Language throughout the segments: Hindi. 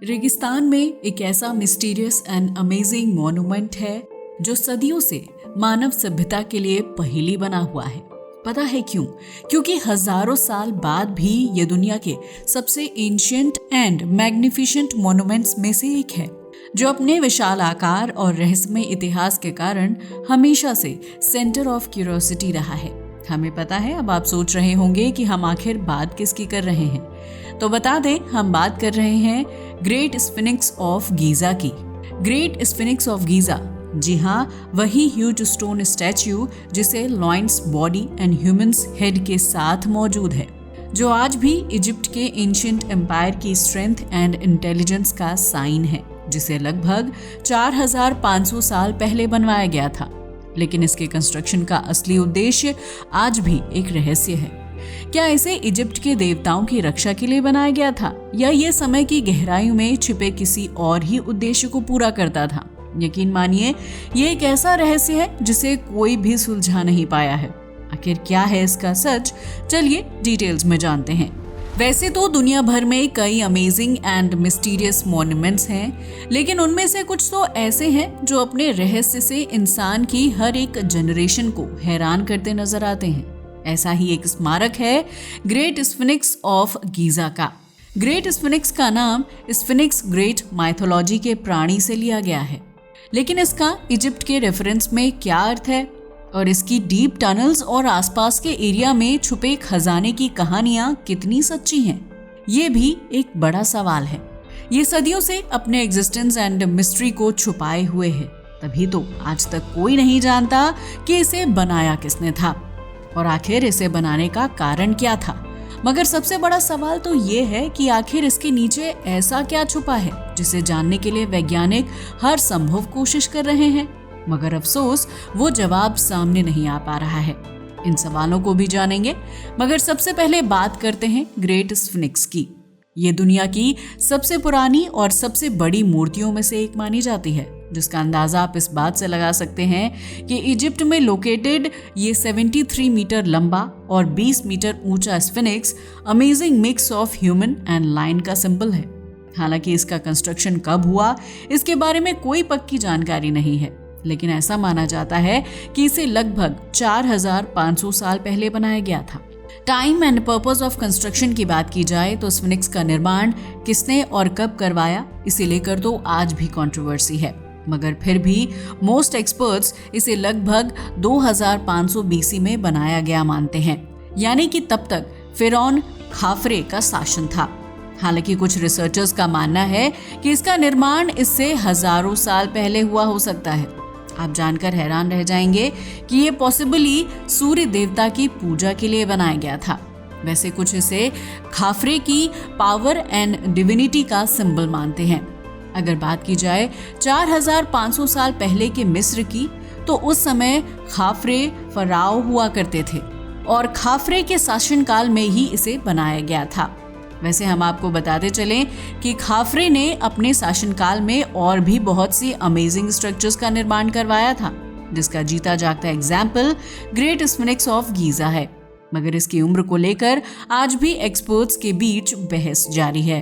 रेगिस्तान में एक ऐसा मिस्टीरियस एंड अमेजिंग मॉन्यूमेंट है जो सदियों से मानव सभ्यता के लिए पहेली बना हुआ है। पता है क्यों? क्योंकि हजारों साल बाद भी ये दुनिया के सबसे एंशिएंट एंड मैग्निफिसेंट मॉन्यूमेंट्स में से एक है, जो अपने विशाल आकार और रहस्यमय इतिहास के कारण हमेशा से सेंटर ऑफ क्यूरियोसिटी रहा है। हमें पता है, अब आप सोच रहे होंगे कि हम आखिर बात किसकी कर रहे हैं। तो बता दें, हम बात कर रहे हैं ग्रेट स्फिंक्स ऑफ गीजा की। ग्रेट स्फिंक्स ऑफ गीजा, जी हाँ, वही ह्यूज स्टोन स्टैच्यू जिसे lions body and humans head के साथ मौजूद है, जो आज भी इजिप्ट के एंशिएंट एम्पायर की स्ट्रेंथ एंड इंटेलिजेंस का साइन है, जिसे लगभग 4500 साल पहले बनवाया गया था। लेकिन इसके कंस्ट्रक्शन का असली उद्देश्य आज भी एक रहस्य है। क्या इसे इजिप्ट के देवताओं की रक्षा के लिए बनाया गया था, या ये समय की गहराइयों में छिपे किसी और ही उद्देश्य को पूरा करता था? यकीन मानिए, ये एक ऐसा रहस्य है जिसे कोई भी सुलझा नहीं पाया है। आखिर क्या है इसका सच? चलिए डिटेल्स में जानते हैं। वैसे तो दुनिया भर में कई अमेजिंग एंड मिस्टीरियस मॉन्यूमेंट्स हैं, लेकिन उनमें से कुछ तो ऐसे हैं जो अपने रहस्य से इंसान की हर एक जनरेशन को हैरान करते नजर आते हैं। ऐसा ही एक स्मारक है ग्रेट स्फिंक्स ऑफ गीजा का। ग्रेट स्फिंक्स का नाम स्फिंक्स ग्रेट माइथोलॉजी के प्राणी से लिया गया है, लेकिन इसका इजिप्ट के रेफरेंस में क्या अर्थ है, और इसकी डीप टनल्स और आसपास के एरिया में छुपे खजाने की कहानियां कितनी सच्ची हैं, ये भी एक बड़ा सवाल है। ये सदियों से अपने एग्जिस्टेंस एंड मिस्ट्री को छुपाए हुए है, तभी तो आज तक कोई नहीं जानता कि इसे बनाया किसने था और आखिर इसे बनाने का कारण क्या था। मगर सबसे बड़ा सवाल तो ये है कि आखिर इसके नीचे ऐसा क्या छुपा है जिसे जानने के लिए वैज्ञानिक हर संभव कोशिश कर रहे हैं, मगर अफसोस वो जवाब सामने नहीं आ पा रहा है। इन सवालों को भी जानेंगे, मगर सबसे पहले बात करते हैं ग्रेट स्फिंक्स की। ये दुनिया की सबसे पुरानी और सबसे बड़ी मूर्तियों में से एक मानी जाती है, जिसका अंदाजा आप इस बात से लगा सकते हैं कि इजिप्ट में लोकेटेड ये 73 मीटर लंबा और 20 मीटर ऊंचा sphinx amazing mix of human and lion का सिंबल है। हालांकि इसका कंस्ट्रक्शन कब हुआ, इसके बारे में कोई पक्की जानकारी नहीं है, लेकिन ऐसा माना जाता है कि इसे लगभग 4500 साल पहले बनाया गया था। Time and purpose of construction की बात की जाए तो स्फिंक्स का निर्माण किसने और कब करवाया, इसे लेकर तो आज भी कंट्रोवर्सी है, मगर फिर भी मोस्ट एक्सपर्ट्स इसे लगभग 2500 बीसी में बनाया गया मानते हैं, यानी कि तब तक फिरौन खाफरे का शासन था। हालांकि कुछ रिसर्चर्स का मानना है कि इसका निर्माण इससे हजारों साल पहले हुआ हो सकता है। आप जानकर हैरान रह जाएंगे कि ये पॉसिबली सूर्य देवता की पूजा के लिए बनाया गया था। वैसे कुछ इसे खाफरे की पावर एंड डिविनिटी का सिंबल मानते हैं। अगर बात की जाए 4500 साल पहले के मिस्र की, तो उस समय खाफरे फराओ हुआ करते थे और खाफरे के शासनकाल में ही इसे बनाया गया था। वैसे हम आपको बताते चलें कि खाफरे ने अपने शासनकाल में और भी बहुत सी अमेजिंग स्ट्रक्चर्स का निर्माण करवाया था, जिसका जीता जागता example great sphinx of Giza है। मगर इसकी उम्र को लेकर आज भी एक्सपर्ट्स के बीच बहस जारी है।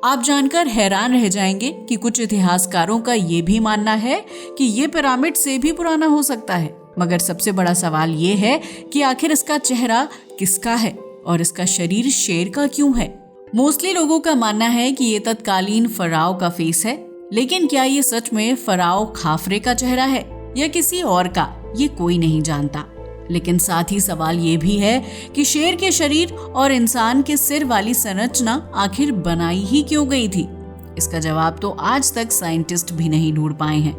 आप जानकर हैरान रह जाएंगे कि कुछ इतिहासकारों का ये भी मानना है कि ये पिरामिड से भी पुराना हो सकता है। मगर सबसे बड़ा सवाल ये है कि आखिर इसका चेहरा किसका है और इसका शरीर शेर का क्यों है। मोस्टली लोगों का मानना है कि ये तत्कालीन फराओ का फेस है, लेकिन क्या ये सच में फराओ खाफरे का चेहरा है या किसी और का, ये कोई नहीं जानता। लेकिन साथ ही सवाल ये भी है कि शेर के शरीर और इंसान के सिर वाली संरचना आखिर बनाई ही क्यों गई थी। इसका जवाब तो आज तक साइंटिस्ट भी नहीं ढूंढ पाए हैं।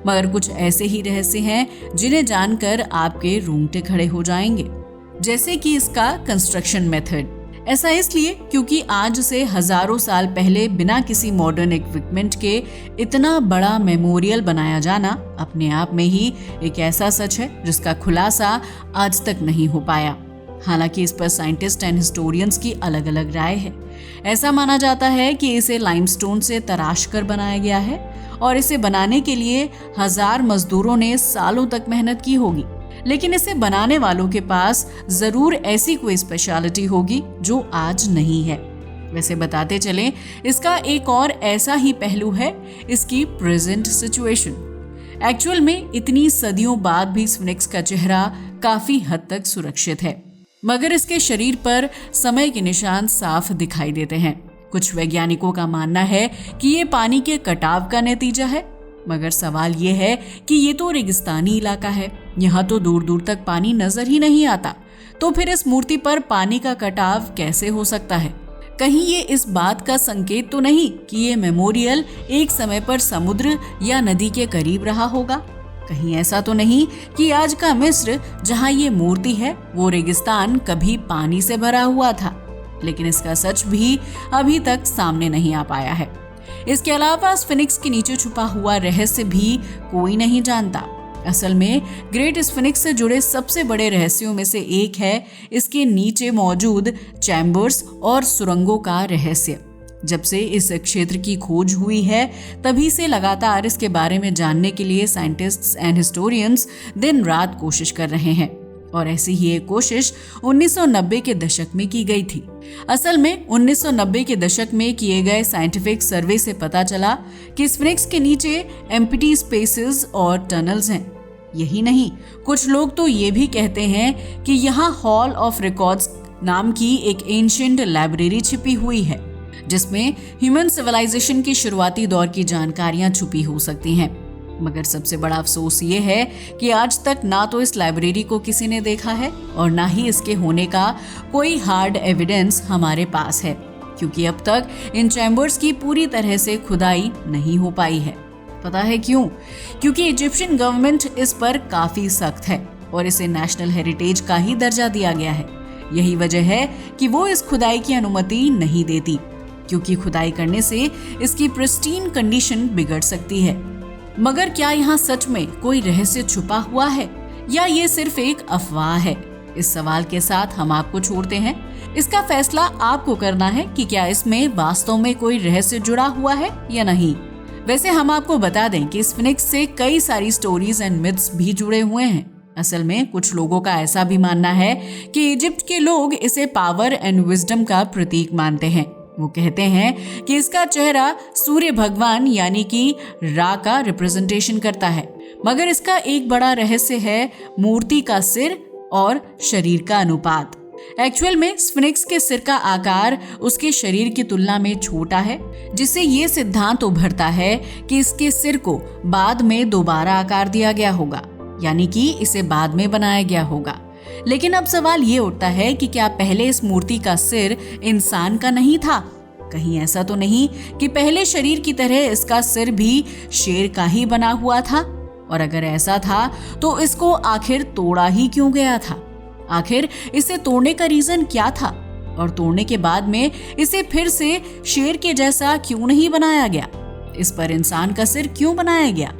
मगर कुछ ऐसे ही रहस्य हैं जिन्हें जानकर आपके रोंगटे खड़े हो जाएंगे, जैसे कि इसका कंस्ट्रक्शन मेथड। ऐसा इसलिए क्योंकि आज से हजारों साल पहले बिना किसी मॉडर्न इक्विपमेंट के इतना बड़ा मेमोरियल बनाया जाना अपने आप में ही एक ऐसा सच है जिसका खुलासा आज तक नहीं हो पाया। हालांकि इस पर साइंटिस्ट एंड हिस्टोरियंस की अलग अलग राय है। ऐसा माना जाता है कि इसे लाइमस्टोन से तराश कर बनाया गया है और इसे बनाने के लिए 1000 मजदूरों ने सालों तक मेहनत की होगी, लेकिन इसे बनाने वालों के पास जरूर ऐसी कोई स्पेशलिटी होगी जो आज नहीं है। वैसे बताते चलें, इसका एक और ऐसा ही पहलू है इसकी प्रेजेंट सिचुएशन। एक्चुअल में इतनी सदियों बाद भी स्फिंक्स का चेहरा काफी हद तक सुरक्षित है, मगर इसके शरीर पर समय के निशान साफ दिखाई देते हैं। कुछ वैज्ञानिकों का मानना है कि ये पानी के कटाव का नतीजा है, मगर सवाल ये है कि ये तो रेगिस्तानी इलाका है, यहाँ तो दूर दूर तक पानी नजर ही नहीं आता, तो फिर इस मूर्ति पर पानी का कटाव कैसे हो सकता है? कहीं ये इस बात का संकेत तो नहीं कि ये मेमोरियल एक समय पर समुद्र या नदी के करीब रहा होगा? कहीं ऐसा तो नहीं कि आज का मिस्र जहाँ ये मूर्ति है वो रेगिस्तान कभी पानी से भरा हुआ था? लेकिन इसका सच भी अभी तक सामने नहीं आ पाया है। इसके अलावा स्फिंक्स के नीचे छुपा हुआ रहस्य भी कोई नहीं जानता। असल में ग्रेट स्फिंक्स से जुड़े सबसे बड़े रहस्यों में से एक है इसके नीचे मौजूद चैम्बर्स और सुरंगों का रहस्य। जब से इस क्षेत्र की खोज हुई है तभी से लगातार इसके बारे में जानने के लिए साइंटिस्ट्स एंड हिस्टोरियंस दिन रात कोशिश कर रहे हैं, और ऐसी ही एक कोशिश 1990 के दशक में की गई थी। असल में 1990 के दशक में किए गए साइंटिफिक सर्वे से पता चला कि स्फिंक्स के नीचे एम्प्टी स्पेसेस और टनल्स हैं। यही नहीं, कुछ लोग तो ये भी कहते हैं कि यहाँ हॉल ऑफ रिकॉर्ड्स नाम की एक एंशिएंट लाइब्रेरी छिपी हुई है, जिसमें ह्यूमन सिविलाइजेशन की शुरुआती दौर की जानकारियां छुपी हो सकती हैं। मगर सबसे बड़ा अफसोस ये है कि आज तक ना तो इस लाइब्रेरी को किसी ने देखा है और ना ही इसके होने का कोई हार्ड एविडेंस हमारे पास है, क्योंकि अब तक इन चैम्बर्स की पूरी तरह से खुदाई नहीं हो पाई है। पता है क्यों? क्योंकि इजिप्शियन गवर्नमेंट इस पर काफी सख्त है और इसे नेशनल हेरिटेज का ही दर्जा दिया गया है। यही वजह है कि वो इस खुदाई की अनुमति नहीं देती, क्योंकि खुदाई करने से इसकी प्रिस्टीन कंडीशन बिगड़ सकती है। मगर क्या यहाँ सच में कोई रहस्य छुपा हुआ है या ये सिर्फ एक अफवाह है? इस सवाल के साथ हम आपको छोड़ते हैं। इसका फैसला आपको करना है कि क्या इसमें वास्तव में कोई रहस्य जुड़ा हुआ है या नहीं। वैसे हम आपको बता दें कि स्फिंक्स से कई सारी स्टोरीज एंड मिथ्स भी जुड़े हुए हैं। असल में कुछ लोगों का ऐसा भी मानना है कि इजिप्ट के लोग इसे पावर एंड विजडम का प्रतीक मानते हैं। वो कहते हैं कि इसका चेहरा सूर्य भगवान यानी कि रा का रिप्रेजेंटेशन करता है, मगर इसका एक बड़ा रहस्य है मूर्ति का सिर और शरीर का अनुपात। एक्चुअल में स्फिंक्स के सिर का आकार उसके शरीर की तुलना में छोटा है, जिससे ये सिद्धांत उभरता है कि इसके सिर को बाद में दोबारा आकार दिया गया होगा, यानी कि इसे बाद में बनाया गया होगा। लेकिन अब सवाल ये उठता है कि क्या पहले इस मूर्ति का सिर इंसान का नहीं था? कहीं ऐसा तो नहीं कि पहले शरीर की तरह इसका सिर भी शेर का ही बना हुआ था? और अगर ऐसा था तो इसको आखिर तोड़ा ही क्यों गया था? आखिर इसे तोड़ने का रीजन क्या था? और तोड़ने के बाद में इसे फिर से शेर के जैसा क्यों नहीं बनाया गया? इस पर इंसान का सिर क्यों बनाया गया?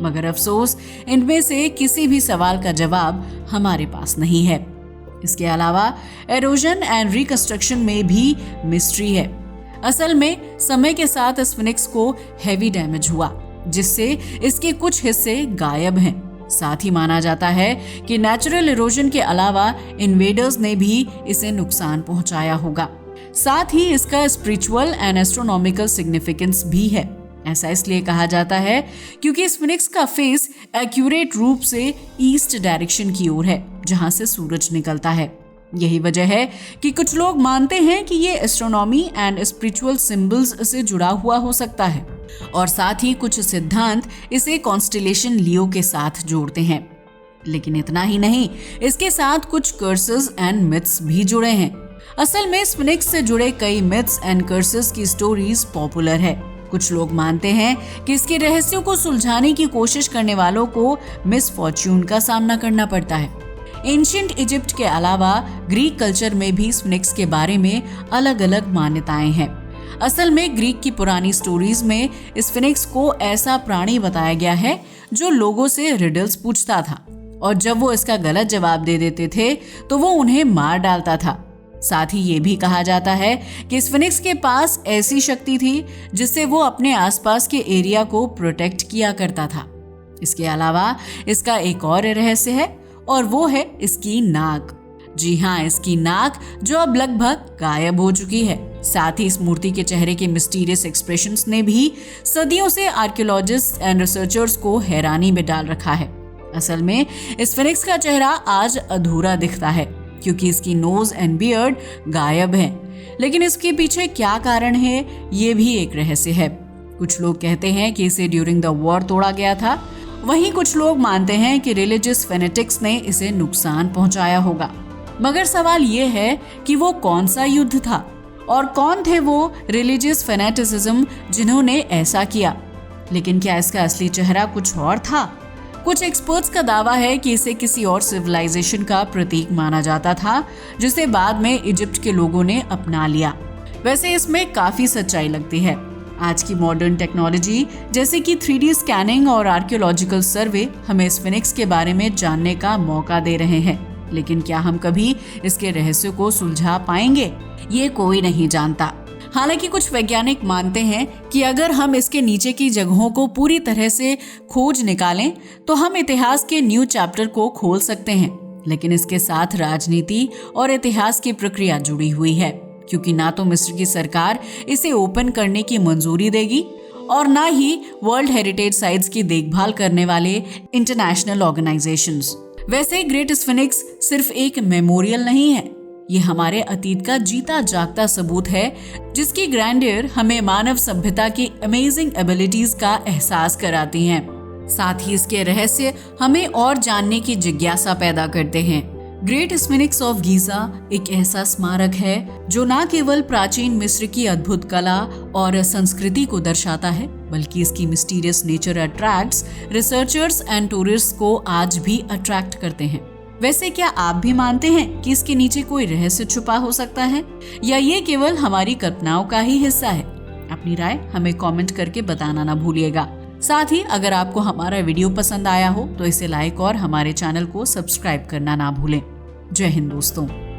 मगर अफसोस इनमें से किसी भी सवाल का जवाब हमारे पास नहीं है। इसके अलावा एरोजन एंड रिकंस्ट्रक्शन में भी मिस्ट्री है। असल में समय के साथ स्फिंक्स को हेवी डैमेज हुआ, जिससे इसके कुछ हिस्से गायब हैं। साथ ही माना जाता है कि नेचुरल इरोजन के अलावा इन्वेडर्स ने भी इसे नुकसान पहुंचाया होगा। साथ ही इसका स्पिरिचुअल एंड एस्ट्रोनॉमिकल सिग्निफिकेंस भी है। ऐसा इसलिए कहा जाता है क्योंकि स्फिंक्स का फेस एक्यूरेट रूप से ईस्ट डायरेक्शन की ओर है, जहां से सूरज निकलता है। यही वजह है कि कुछ लोग मानते हैं कि ये एस्ट्रोनॉमी एंड स्पिरिचुअल सिंबल्स से जुड़ा हुआ हो सकता है, और साथ ही कुछ सिद्धांत इसे कॉन्स्टेलेशन लियो के साथ जोड़ते हैं। लेकिन इतना ही नहीं, इसके साथ कुछ कर्सेस एंड मिथ्स भी जुड़े हैं। असल में स्फिंक्स से जुड़े कई मिथ्स एंड कर्सेस की स्टोरीज पॉपुलर है। कुछ लोग मानते हैं कि इसके रहस्यों को सुलझाने की कोशिश करने वालों को मिसफॉर्च्यून का सामना करना पड़ता है। एंशिएंट इजिप्ट के अलावा ग्रीक कल्चर में भी स्फिंक्स के बारे में अलग अलग मान्यताएं हैं। असल में ग्रीक की पुरानी स्टोरीज में स्फिंक्स को ऐसा प्राणी बताया गया है जो लोगों से रिडल्स पूछता था, और जब वो इसका गलत जवाब दे देते थे तो वो उन्हें मार डालता था। साथ ही ये भी कहा जाता है कि स्फिंक्स के पास ऐसी शक्ति थी जिससे वो अपने आसपास के एरिया को प्रोटेक्ट किया करता था। इसके अलावा इसका एक और रहस्य है, और वो है इसकी नाक। जी हाँ, इसकी नाक जो अब लगभग गायब हो चुकी है। साथ ही इस मूर्ति के चेहरे के मिस्टीरियस एक्सप्रेशंस ने भी सदियों से आर्कियोलॉजिस्ट एंड रिसर्चर्स को हैरानी में डाल रखा है। असल में इस फिनिक्स का चेहरा आज अधूरा दिखता है क्योंकि इसकी नोज एंड बियर्ड गायब हैं। लेकिन इसके पीछे क्या कारण है, ये भी एक रहस्य है। कुछ लोग कहते हैं कि इसे ड्यूरिंग द वॉर तोड़ा गया था, वहीं कुछ लोग मानते हैं कि रिलीजियस फेनेटिक्स ने इसे नुकसान पहुंचाया होगा। मगर सवाल ये है कि वो कौन सा युद्ध था और कौन थे वो रिलीजियस फेनेटिसिज्म जिन्होंने ऐसा किया। लेकिन क्या इसका असली चेहरा कुछ और था? कुछ एक्सपर्ट्स का दावा है कि इसे किसी और सिविलाइजेशन का प्रतीक माना जाता था, जिसे बाद में इजिप्ट के लोगों ने अपना लिया। वैसे इसमें काफी सच्चाई लगती है। आज की मॉडर्न टेक्नोलॉजी जैसे कि 3D स्कैनिंग और आर्कियोलॉजिकल सर्वे हमें इस फिनिक्स के बारे में जानने का मौका दे रहे हैं। लेकिन क्या हम कभी इसके रहस्य को सुलझा पाएंगे, ये कोई नहीं जानता। हालांकि कुछ वैज्ञानिक मानते हैं कि अगर हम इसके नीचे की जगहों को पूरी तरह से खोज निकालें तो हम इतिहास के न्यू चैप्टर को खोल सकते हैं। लेकिन इसके साथ राजनीति और इतिहास की प्रक्रिया जुड़ी हुई है, क्योंकि ना तो मिस्र की सरकार इसे ओपन करने की मंजूरी देगी और ना ही वर्ल्ड हेरिटेज साइट्स की देखभाल करने वाले इंटरनेशनल ऑर्गेनाइजेशंस। वैसे ग्रेट स्फिनिक्स सिर्फ एक मेमोरियल नहीं है, ये हमारे अतीत का जीता जागता सबूत है, जिसकी ग्रैंडियर हमें मानव सभ्यता की अमेजिंग एबिलिटीज का एहसास कराती हैं। साथ ही इसके रहस्य हमें और जानने की जिज्ञासा पैदा करते हैं। ग्रेट स्फिनिक्स ऑफ गीजा एक ऐसा स्मारक है जो न केवल प्राचीन मिस्र की अद्भुत कला और संस्कृति को दर्शाता है, बल्कि इसकी mysterious nature attracts researchers and tourist को आज भी अट्रैक्ट करते हैं। वैसे क्या आप भी मानते हैं कि इसके नीचे कोई रहस्य छुपा हो सकता है, या ये केवल हमारी कल्पनाओं का ही हिस्सा है? अपनी राय हमें कमेंट करके बताना ना भूलिएगा। साथ ही अगर आपको हमारा वीडियो पसंद आया हो तो इसे लाइक और हमारे चैनल को सब्सक्राइब करना ना भूलें। जय हिंद दोस्तों।